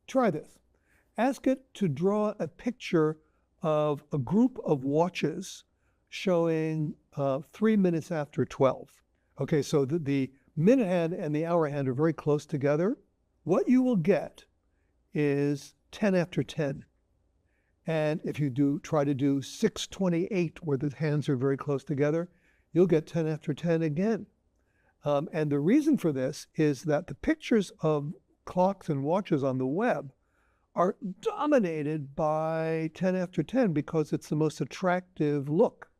Try this. Ask it to draw a picture of a group of watches showing 3 minutes after 12. Okay, so the minute hand and the hour hand are very close together. What you will get is 10 after 10. And if you try to do 6:28, where the hands are very close together, you'll get 10 after 10 again. And the reason for this is that the pictures of clocks and watches on the web are dominated by 10 after 10 because it's the most attractive look.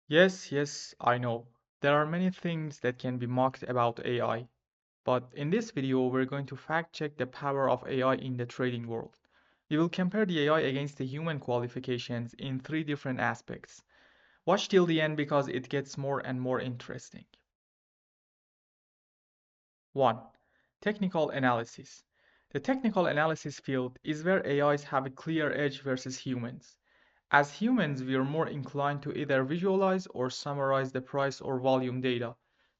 Yes, I know. There are many things that can be mocked about AI, but in this video, we're going to fact check the power of AI in the trading world. We will compare the AI against the human qualifications in three different aspects. Watch till the end because it gets more and more interesting. 1. Technical analysis. The technical analysis field is where AIs have a clear edge versus humans. As humans, we are more inclined to either visualize or summarize the price or volume data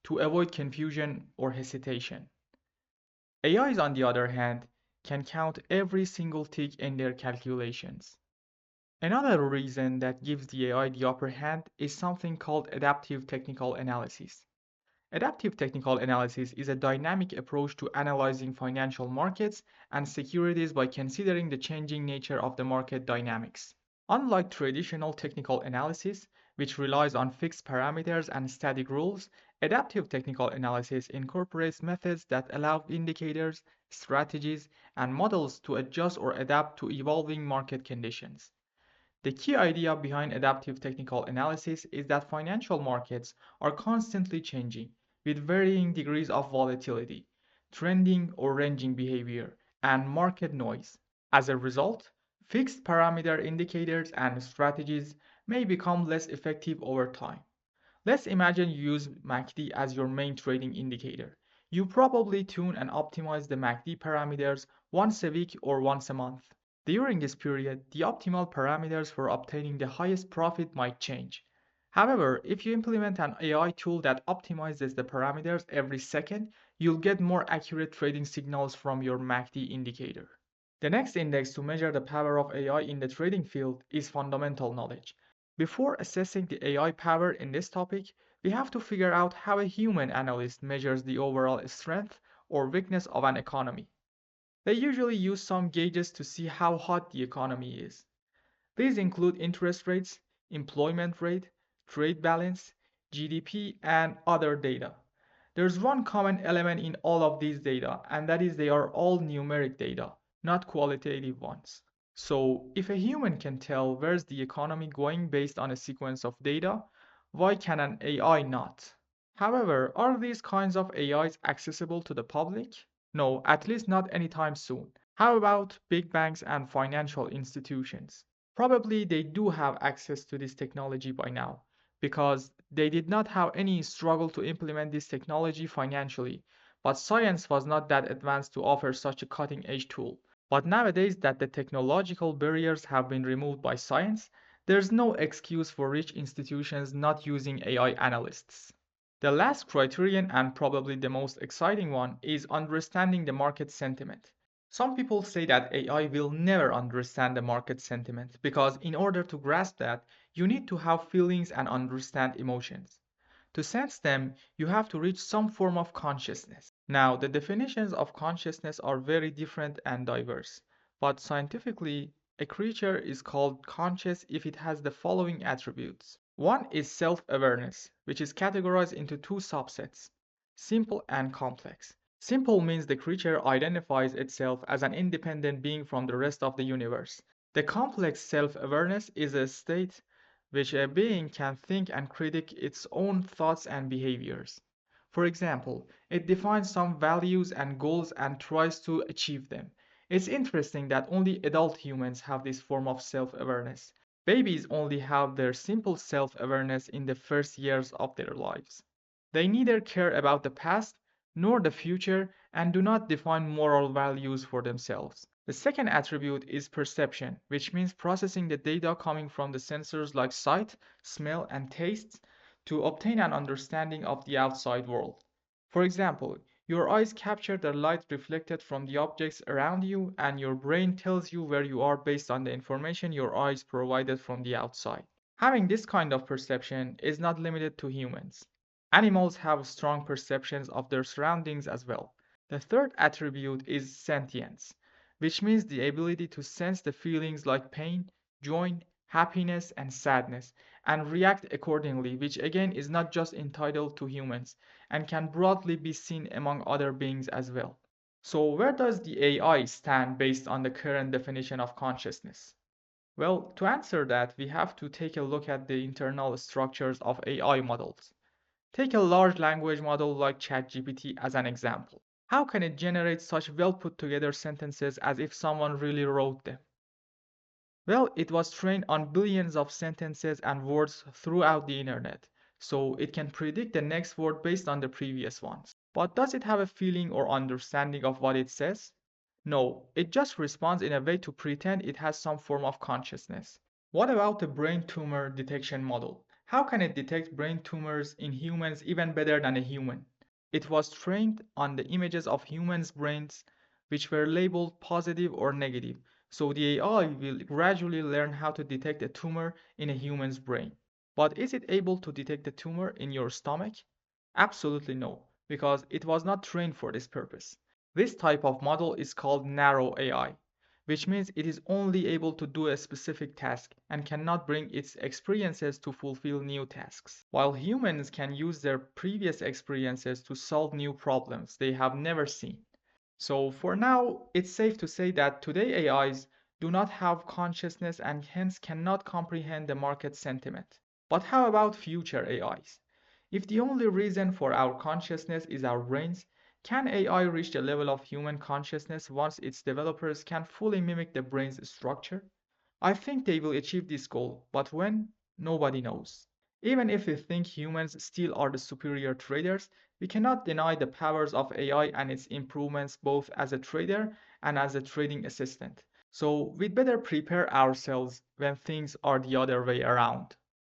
to avoid confusion or hesitation. AIs, on the other hand, can count every single tick in their calculations. Another reason that gives the AI the upper hand is something called adaptive technical analysis. Adaptive technical analysis is a dynamic approach to analyzing financial markets and securities by considering the changing nature of the market dynamics. Unlike traditional technical analysis, which relies on fixed parameters and static rules, adaptive technical analysis incorporates methods that allow indicators, strategies, and models to adjust or adapt to evolving market conditions. The key idea behind adaptive technical analysis is that financial markets are constantly changing, with varying degrees of volatility, trending or ranging behavior, and market noise. As a result, fixed parameter indicators and strategies may become less effective over time. Let's imagine you use MACD as your main trading indicator. You probably tune and optimize the MACD parameters once a week or once a month. During this period, the optimal parameters for obtaining the highest profit might change. However, if you implement an AI tool that optimizes the parameters every second, you'll get more accurate trading signals from your MACD indicator. The next index to measure the power of AI in the trading field is fundamental knowledge. Before assessing the AI power in this topic, we have to figure out how a human analyst measures the overall strength or weakness of an economy. They usually use some gauges to see how hot the economy is. These include interest rates, employment rate, trade balance, GDP, and other data. There's one common element in all of these data, and that is they are all numeric data, not qualitative ones. So, if a human can tell where's the economy going based on a sequence of data, why can an AI not? However, are these kinds of AIs accessible to the public? No, at least not anytime soon. How about big banks and financial institutions? Probably they do have access to this technology by now, because they did not have any struggle to implement this technology financially, but science was not that advanced to offer such a cutting edge tool. But nowadays that the technological barriers have been removed by science, there's no excuse for rich institutions not using AI analysts. The last criterion, and probably the most exciting one, is understanding the market sentiment. Some people say that AI will never understand the market sentiment because, in order to grasp that, you need to have feelings and understand emotions. To sense them, you have to reach some form of consciousness. Now, the definitions of consciousness are very different and diverse, but scientifically, a creature is called conscious if it has the following attributes. One is self-awareness, which is categorized into two subsets, simple and complex. Simple means the creature identifies itself as an independent being from the rest of the universe. The complex self-awareness is a state which a being can think and critique its own thoughts and behaviors. For example, it defines some values and goals and tries to achieve them. It's interesting that only adult humans have this form of self-awareness. Babies only have their simple self-awareness in the first years of their lives. They neither care about the past nor the future and do not define moral values for themselves. The second attribute is perception, which means processing the data coming from the sensors like sight, smell, and taste to obtain an understanding of the outside world. For example, Your eyes capture the light reflected from the objects around you, and your brain tells you where you are based on the information your eyes provided from the outside. Having this kind of perception is not limited to humans. Animals have strong perceptions of their surroundings as well. The third attribute is sentience, which means the ability to sense the feelings like pain, joy, happiness, and sadness, and react accordingly, which again is not just entitled to humans and can broadly be seen among other beings as well. So, where does the AI stand based on the current definition of consciousness? Well, to answer that, we have to take a look at the internal structures of AI models. Take a large language model like ChatGPT as an example. How can it generate such well put together sentences as if someone really wrote them? Well, it was trained on billions of sentences and words throughout the internet, so it can predict the next word based on the previous ones. But does it have a feeling or understanding of what it says? No, it just responds in a way to pretend it has some form of consciousness. What about the brain tumor detection model? How can it detect brain tumors in humans even better than a human? It was trained on the images of humans' brains, which were labeled positive or negative, so the AI will gradually learn how to detect a tumor in a human's brain. But is it able to detect a tumor in your stomach? Absolutely no, because it was not trained for this purpose. This type of model is called narrow AI, which means it is only able to do a specific task and cannot bring its experiences to fulfill new tasks. While humans can use their previous experiences to solve new problems they have never seen. So for now, it's safe to say that today AIs do not have consciousness and hence cannot comprehend the market sentiment. But how about future AIs? If the only reason for our consciousness is our brains, can AI reach the level of human consciousness once its developers can fully mimic the brain's structure? I think they will achieve this goal, but when? Nobody knows. Even if we think humans still are the superior traders, we cannot deny the powers of AI and its improvements both as a trader and as a trading assistant. So we'd better prepare ourselves when things are the other way around.